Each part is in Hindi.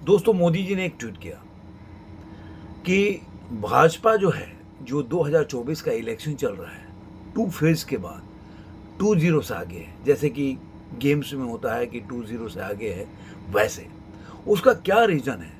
दोस्तों, मोदी जी ने एक ट्वीट किया कि भाजपा जो है, जो 2024 का इलेक्शन चल रहा है, 2 फेज़ के बाद 2-0 से आगे है। जैसे कि गेम्स में होता है कि 2-0 से आगे है, वैसे। उसका क्या रीज़न है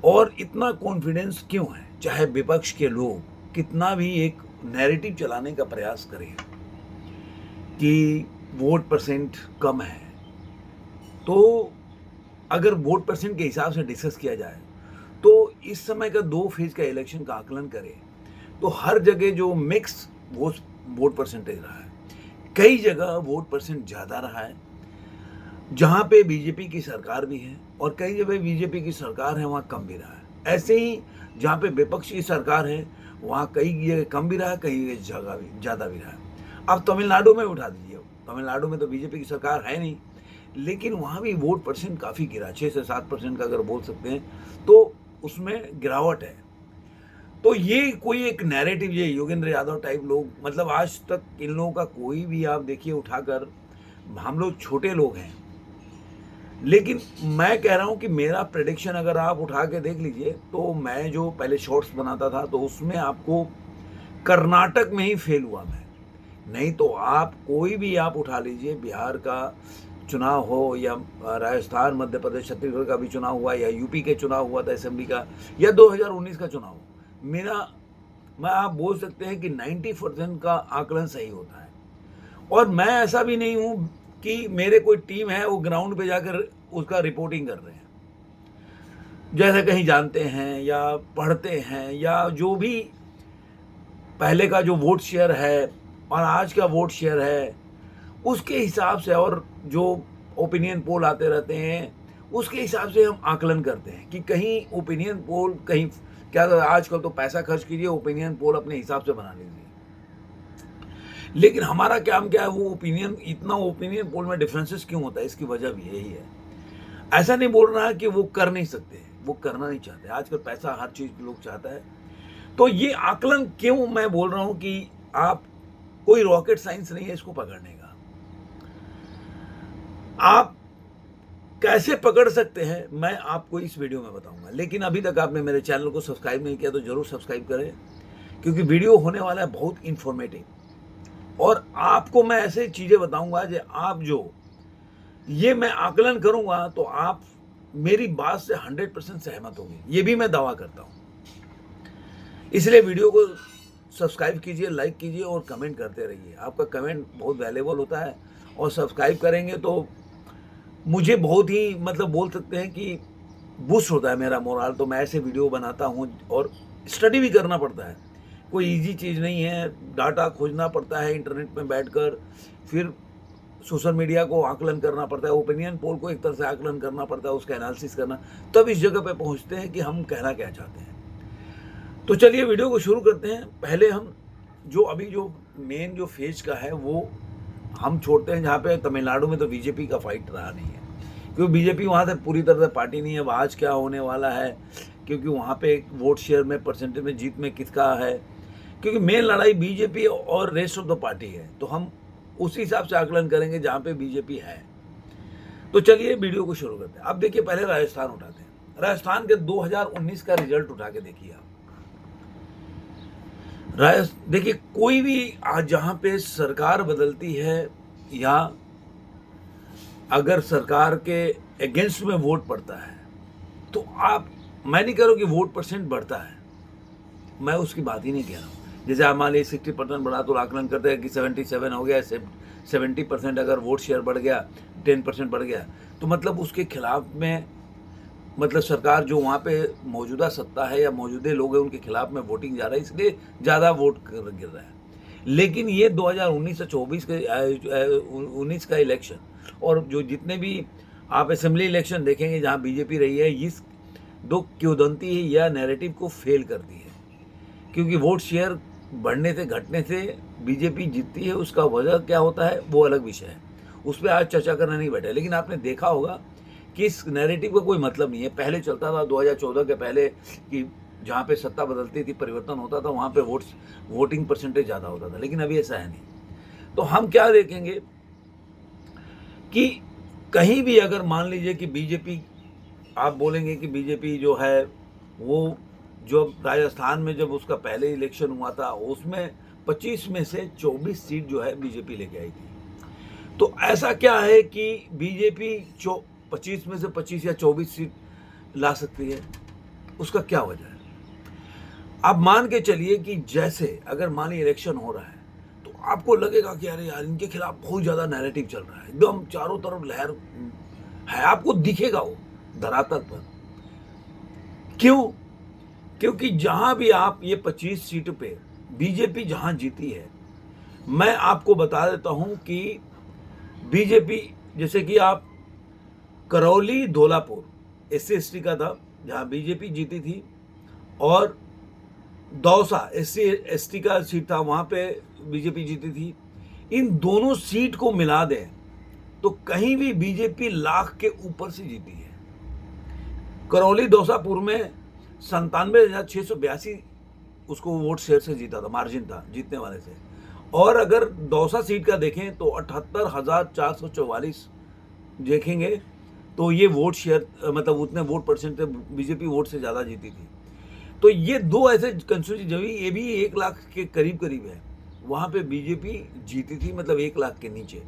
और इतना कॉन्फिडेंस क्यों है? चाहे विपक्ष के लोग कितना भी एक नैरेटिव चलाने का प्रयास करें कि वोट परसेंट कम है, तो अगर वोट परसेंट के हिसाब से डिस्कस किया जाए, तो इस समय का 2 फेज़ का इलेक्शन का आकलन करें, तो हर जगह जो मिक्स वोट वोट परसेंटेज रहा है। कई जगह वोट परसेंट ज़्यादा रहा है, जहाँ पे बीजेपी की सरकार भी है और कई जगह बीजेपी की सरकार है, वहाँ कम भी रहा है। ऐसे ही जहाँ पे विपक्ष की सरकार है, वहाँ कई जगह कम भी रहा है, कई जगह भी ज़्यादा भी रहा है। अब तमिलनाडु में उठा दीजिए, तमिलनाडु में तो बीजेपी की सरकार है नहीं, लेकिन वहाँ भी वोट परसेंट काफ़ी गिरा, 6 से 7% का अगर बोल सकते हैं, तो उसमें गिरावट है। तो ये कोई एक नैरेटिव, ये योगेंद्र यादव टाइप लोग, मतलब आज तक इन लोगों का कोई भी आप देखिए उठाकर, हम लोग छोटे लोग हैं, लेकिन मैं कह रहा हूँ कि मेरा प्रेडिक्शन अगर आप उठा के देख लीजिए, तो मैं जो पहले शॉर्ट्स बनाता था, तो उसमें आपको कर्नाटक में ही फेल हुआ मैं। नहीं तो आप कोई भी आप उठा लीजिए, बिहार का चुनाव हो या राजस्थान, मध्य प्रदेश, छत्तीसगढ़ का भी चुनाव हुआ या यूपी के चुनाव हुआ था असेंबली का, या 2019 का चुनाव हो, मेरा मैं आप बोल सकते हैं कि 90% का आकलन सही होता है। और मैं ऐसा भी नहीं हूँ कि मेरे कोई टीम है वो ग्राउंड पे जाकर उसका रिपोर्टिंग कर रहे हैं, जैसे कहीं जानते हैं या पढ़ते हैं, या जो भी पहले का जो वोट शेयर है और आज का वोट शेयर है, उसके हिसाब से, और जो ओपिनियन पोल आते रहते हैं उसके हिसाब से हम आकलन करते हैं कि कहीं ओपिनियन पोल कहीं क्या, आजकल तो पैसा खर्च कीजिए, ओपिनियन पोल अपने हिसाब से बना लीजिए। लेकिन हमारा काम क्या है, वो ओपिनियन, इतना ओपिनियन पोल में डिफरेंसेस क्यों होता है, इसकी वजह भी यही है। ऐसा नहीं बोल रहा है कि वो कर नहीं सकते, वो करना नहीं चाहते, आजकल पैसा हर चीज लोग चाहता है। तो ये आकलन क्यों मैं बोल रहा हूं कि आप, कोई रॉकेट साइंस नहीं है इसको पकड़ने का। आप कैसे पकड़ सकते हैं मैं आपको इस वीडियो में बताऊंगा। लेकिन अभी तक आपने मेरे चैनल को सब्सक्राइब नहीं किया तो जरूर सब्सक्राइब करें, क्योंकि वीडियो होने वाला है बहुत इंफॉर्मेटिव, और आपको मैं ऐसे चीजें बताऊंगा जो आप, जो ये मैं आकलन करूंगा तो आप मेरी बात से 100% सहमत होंगे, ये भी मैं दावा करता हूं। इसलिए वीडियो को सब्सक्राइब कीजिए, लाइक कीजिए और कमेंट करते रहिए। आपका कमेंट बहुत वैल्यूएबल होता है, और सब्सक्राइब करेंगे तो मुझे बहुत ही, मतलब बोल सकते हैं कि बूस्ट होता है मेरा मोरल। तो मैं ऐसे वीडियो बनाता हूँ, और स्टडी भी करना पड़ता है, कोई इजी चीज़ नहीं है। डाटा खोजना पड़ता है इंटरनेट में बैठकर, फिर सोशल मीडिया को आकलन करना पड़ता है, ओपिनियन पोल को एक तरह से आकलन करना पड़ता है, उसका एनालिसिस करना, तब इस जगह पे पहुंचते हैं कि हम कहना क्या चाहते हैं। तो चलिए वीडियो को शुरू करते हैं। पहले हम जो अभी जो मेन जो फेज का है वो हम छोड़ते हैं, जहाँ पे तमिलनाडु में तो बीजेपी का फाइट रहा नहीं है, क्योंकि बीजेपी वहाँ से पूरी तरह से पार्टी नहीं है। अब आज क्या होने वाला है, क्योंकि वहाँ पे वोट शेयर में, परसेंटेज में जीत में किसका है, क्योंकि मेन लड़ाई बीजेपी और रेस्ट ऑफ द पार्टी है, तो हम उसी हिसाब से आकलन करेंगे जहाँ पे बीजेपी है। तो चलिए वीडियो को शुरू करते हैं। अब देखिए, पहले राजस्थान उठाते हैं। राजस्थान के 2019 का रिजल्ट उठा के देखिए आप। देखिए, कोई भी आज जहाँ पे सरकार बदलती है, या अगर सरकार के अगेंस्ट में वोट पड़ता है, तो आप, मैं नहीं कह रहा हूँ कि वोट परसेंट बढ़ता है, मैं उसकी बात ही नहीं कह रहा हूँ। जैसे आप मान लीजिए 60% बढ़ा तो आकलन करते हैं कि 77 हो गया, 70% अगर वोट शेयर बढ़ गया, 10% बढ़ गया, तो मतलब उसके खिलाफ में, मतलब सरकार जो वहाँ पे मौजूदा सत्ता है या मौजूदा लोग हैं उनके खिलाफ में वोटिंग जा रहा है, इसलिए ज़्यादा वोट गिर रहा है। लेकिन ये 2019 से 24 के 19 का इलेक्शन, और जो जितने भी आप असेंबली इलेक्शन देखेंगे जहाँ बीजेपी रही है, इस दो किंवदंती या नैरेटिव को फेल करती है, क्योंकि वोट शेयर बढ़ने से घटने से बीजेपी जीतती है। उसका वजह क्या होता है वो अलग विषय है, उस पर आज चर्चा करना नहीं बैठे। लेकिन आपने देखा होगा कि इस नैरेटिव का कोई मतलब नहीं है। पहले चलता था 2014 के पहले कि जहाँ पे सत्ता बदलती थी, परिवर्तन होता था, वहाँ पे वोटिंग परसेंटेज ज़्यादा होता था, लेकिन अभी ऐसा है नहीं। तो हम क्या देखेंगे कि कहीं भी अगर मान लीजिए कि बीजेपी आप बोलेंगे कि बीजेपी जो है वो जो राजस्थान में जब उसका पहले इलेक्शन हुआ था उसमें 25 में से 24 सीट जो है बीजेपी लेके आई थी। तो ऐसा क्या है कि बीजेपी 25 में से 25 या 24 सीट ला सकती है, उसका क्या वजह है? आप मान के चलिए कि जैसे अगर मान लीजिए इलेक्शन हो रहा है तो आपको लगेगा कि अरे यार इनके खिलाफ बहुत ज़्यादा नैरेटिव चल रहा है, एकदम चारों तरफ लहर है, आपको दिखेगा वो धरातल पर। क्यों? क्योंकि जहां भी आप ये 25 सीट पे बीजेपी जहां जीती है, मैं आपको बता देता हूं कि बीजेपी जैसे कि आप करौली धौलापुर SC/ST का था जहां बीजेपी जीती थी, और दौसा SC/ST का सीट था वहां पे बीजेपी जीती थी। इन दोनों सीट को मिला दें तो कहीं भी बीजेपी लाख के ऊपर से जीती है। करौली दौसापुर में 97,682 उसको वोट शेयर से जीता था, मार्जिन था जीतने वाले से। और अगर दौसा सीट का देखें तो 78,444 देखेंगे तो ये वोट शेयर मतलब उतने वोट परसेंट बीजेपी वोट से ज़्यादा जीती थी। तो ये दो ऐसे कंस्टिट्यूंसी जब ये भी 1 लाख के करीब करीब है, वहाँ पे बीजेपी जीती थी, मतलब 1 लाख के नीचे।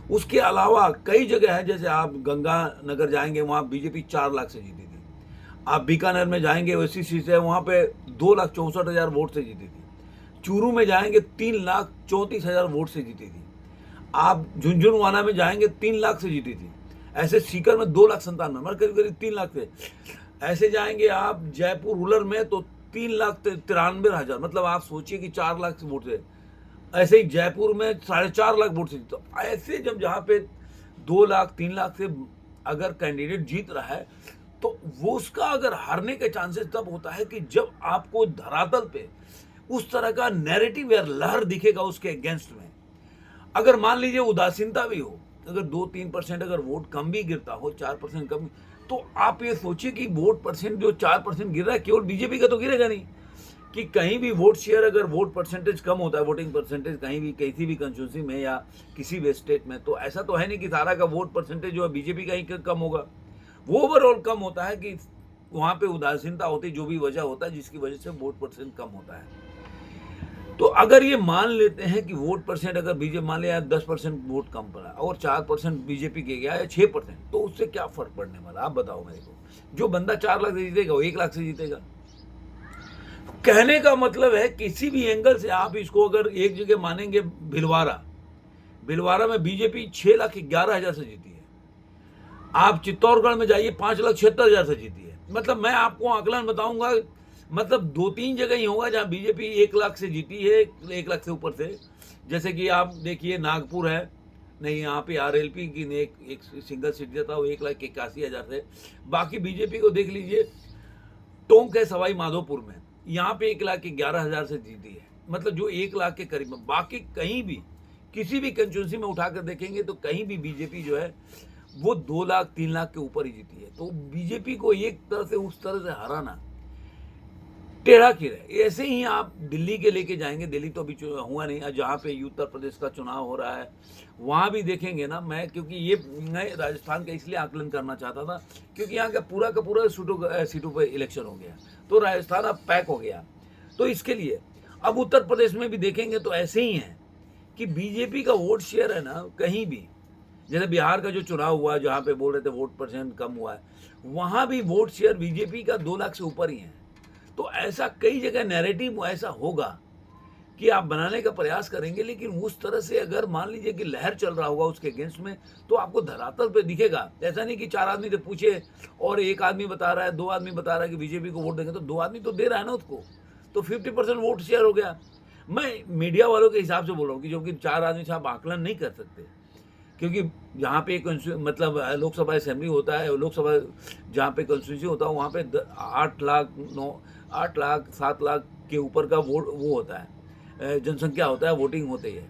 उसके अलावा कई जगह है, जैसे आप गंगानगर जाएंगे वहाँ बीजेपी 4 लाख से जीती थी। आप बीकानेर में जाएंगे वैसी सीट है, वहाँ पे 2,64,000 वोट से जीती थी। चूरू में जाएंगे 3,34,000 वोट से जीती थी। आप झुंझुनवाना में जाएंगे 3 लाख से जीती थी। ऐसे सीकर में 2,97,000 मतलब करीब करीब 3 लाख से। ऐसे जाएंगे आप जयपुर रूरल में तो 3,93,000 मतलब आप सोचिए कि 4 लाख वोट से। ऐसे ही जयपुर में 4.5 लाख वोट से। तो ऐसे जब जहाँ पे 2 लाख 3 लाख से अगर कैंडिडेट जीत रहा है तो वो उसका अगर हारने के चांसेस तब होता है कि जब आपको धरातल पे उस तरह का नैरेटिव या लहर दिखेगा उसके अगेंस्ट में। अगर मान लीजिए उदासीनता भी हो, अगर 2-3% अगर वोट कम भी गिरता हो, 4% कम, तो आप ये सोचिए कि वोट परसेंट जो 4% गिर रहा है केवल बीजेपी का तो गिरेगा नहीं, कि कहीं भी वोट शेयर अगर वोट परसेंटेज कम होता है, वोटिंग परसेंटेज कहीं भी किसी भी कंस्टिट्यूंसी में या किसी भी स्टेट में, तो ऐसा तो है नहीं कि सारा का वोट परसेंटेज जो है बीजेपी का ही कम होगा। वो ओवरऑल कम होता है कि वहाँ पे उदासीनता होती है, जो भी वजह होता है जिसकी वजह से वोट परसेंट कम होता है। तो अगर ये मान लेते हैं कि वोट परसेंट अगर बीजेपी मान लिया 10% वोट कम पड़ा और 4% बीजेपी के गया या 6%, तो उससे क्या फर्क पड़ने वाला, आप बताओ मेरे को। जो बंदा 4 लाख से जीतेगा वो 1 लाख से जीतेगा। कहने का मतलब है किसी भी एंगल से आप इसको अगर एक जगह मानेंगे, भिलवाड़ा में बीजेपी 6,11,000 से जीती है। आप चित्तौड़गढ़ में जाइए 5,76,000 से जीती है। मतलब मैं आपको आकलन बताऊंगा, मतलब 2-3 जगह ही होगा जहां बीजेपी 1 लाख से जीती है, 1 लाख से ऊपर से। जैसे कि आप देखिए नागपुर है, नहीं यहाँ पे RLP की ने एक सिंगल सीट दिया था, वो 1,81,000 से। बाकी बीजेपी को देख लीजिए, टोंक है सवाई माधोपुर में, यहाँ पे 1,11,000 से जीती है, मतलब जो 1 लाख के करीब में। बाकी कहीं भी किसी भी कंस्टिट्यूंसी में उठाकर देखेंगे तो कहीं भी बीजेपी जो है वो 2 लाख 3 लाख के ऊपर ही जीती है। तो बीजेपी को एक तरह से उस तरह से हराना टेढ़ा खीर है। ऐसे ही आप दिल्ली के लेके जाएंगे, दिल्ली तो अभी हुआ नहीं, जहाँ पे उत्तर प्रदेश का चुनाव हो रहा है वहाँ भी देखेंगे ना। मैं क्योंकि ये मैं राजस्थान का इसलिए आकलन करना चाहता था क्योंकि यहाँ का पूरा सीटों पर इलेक्शन हो गया, तो राजस्थान अब पैक हो गया। तो इसके लिए अब उत्तर प्रदेश में भी देखेंगे तो ऐसे ही है कि बीजेपी का वोट शेयर है ना, कहीं भी जैसे बिहार का जो चुनाव हुआ जहाँ पे बोल रहे थे वोट परसेंट कम हुआ है, वहाँ भी वोट शेयर बीजेपी का 2 लाख से ऊपर ही है। तो ऐसा कई जगह नैरेटिव ऐसा होगा कि आप बनाने का प्रयास करेंगे, लेकिन उस तरह से अगर मान लीजिए कि लहर चल रहा होगा उसके अगेंस्ट में, तो आपको धरातल पे दिखेगा। ऐसा नहीं कि 4 आदमी से पूछे और 1 आदमी बता रहा है, 2 आदमी बता रहा है कि बीजेपी को वोट देंगे, तो 2 आदमी तो दे रहा है ना उसको, तो 50% वोट शेयर हो गया। मैं मीडिया वालों के हिसाब से बोल रहा हूँ कि जो कि 4 आदमी से आप आकलन नहीं कर सकते, क्योंकि जहाँ पे मतलब लोकसभा असेंबली होता है, लोकसभा जहाँ पे कंस्टिट्यूंसी होता है वहाँ पे 8 लाख 7 लाख के ऊपर का वोट वो होता है, जनसंख्या होता है, वोटिंग होती है।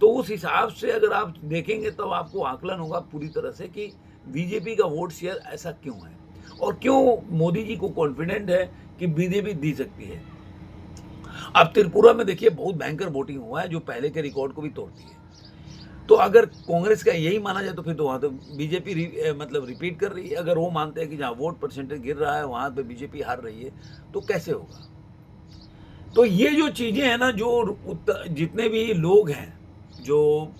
तो उस हिसाब से अगर आप देखेंगे तब आपको आकलन होगा पूरी तरह से कि बीजेपी का वोट शेयर ऐसा क्यों है और क्यों मोदी जी को कॉन्फिडेंट है कि बीजेपी दी सकती है। अब त्रिपुरा में देखिए बहुत भयंकर वोटिंग हुआ है जो पहले के रिकॉर्ड को भी तोड़ती है। तो अगर कांग्रेस का यही माना जाए तो फिर तो वहाँ तो बीजेपी मतलब रिपीट कर रही है। अगर वो मानते हैं कि जहाँ वोट परसेंटेज गिर रहा है वहाँ पे बीजेपी हार रही है, तो कैसे होगा? तो ये जो चीज़ें हैं ना, जो जितने भी लोग हैं जो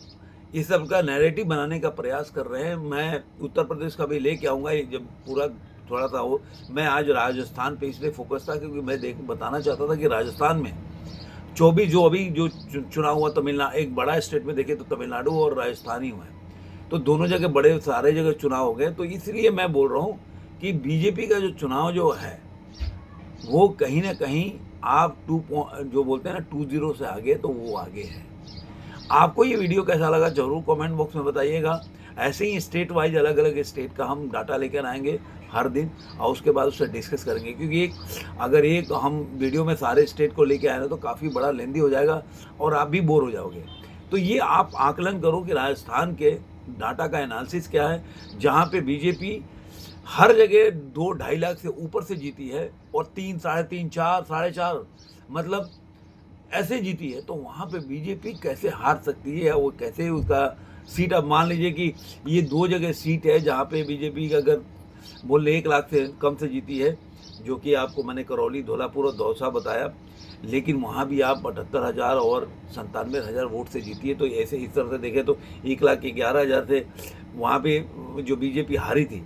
इस सब का नैरेटिव बनाने का प्रयास कर रहे हैं, मैं उत्तर प्रदेश का भी लेके आऊँगा। ये जब पूरा थोड़ा सा हो, मैं आज राजस्थान पे इसलिए फोकस था क्योंकि मैं बताना चाहता था कि राजस्थान में 24 जो अभी जो चुनाव हुआ, तमिलनाडु एक बड़ा स्टेट में देखे तो तमिलनाडु और राजस्थान ही हुआ है, तो दोनों जगह बड़े सारे जगह चुनाव हो गए। तो इसलिए मैं बोल रहा हूँ कि बीजेपी का जो चुनाव जो है वो कहीं ना कहीं आप जो बोलते हैं ना 2-0 से आगे, तो वो आगे है। आपको ये वीडियो कैसा लगा ज़रूर कमेंट बॉक्स में बताइएगा। ऐसे ही स्टेट वाइज अलग अलग स्टेट का हम डाटा लेकर आएंगे हर दिन, और उसके बाद उससे डिस्कस करेंगे, क्योंकि अगर एक हम वीडियो में सारे स्टेट को लेके आए ना तो काफ़ी बड़ा लेंदी हो जाएगा और आप भी बोर हो जाओगे। तो ये आप आकलन करो कि राजस्थान के डाटा का एनालिसिस क्या है, जहाँ पे बीजेपी हर जगह 2-2.5 लाख से ऊपर से जीती है और 3, 3.5, 4, 4.5 मतलब ऐसे जीती है, तो वहाँ पे बीजेपी कैसे हार सकती है, वो कैसे उसका सीट, अब मान लीजिए कि ये 2 जगह सीट है जहाँ पे बीजेपी का अगर बोल 1 लाख से कम से जीती है, जो कि आपको मैंने करौली, धौलापुर और दौसा बताया, लेकिन वहाँ भी आप 78,000 और 97,000 वोट से जीती है। तो ऐसे इस तरह से देखें तो 1,11,000 से वहाँ पे जो बीजेपी हारी थी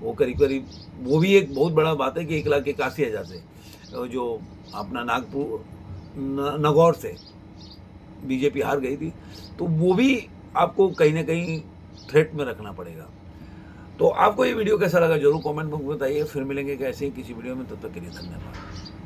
वो करीब करीब, वो भी एक बहुत बड़ा बात है कि 1,81,000 से जो अपना नागपुर नगौर से बीजेपी हार गई थी, तो वो भी आपको कहीं ना कहीं थ्रेट में रखना पड़ेगा। तो आपको ये वीडियो कैसा लगा जरूर कमेंट बॉक्स में बताइए। फिर मिलेंगे कैसे ही किसी वीडियो में, तब तक के लिए धन्यवाद।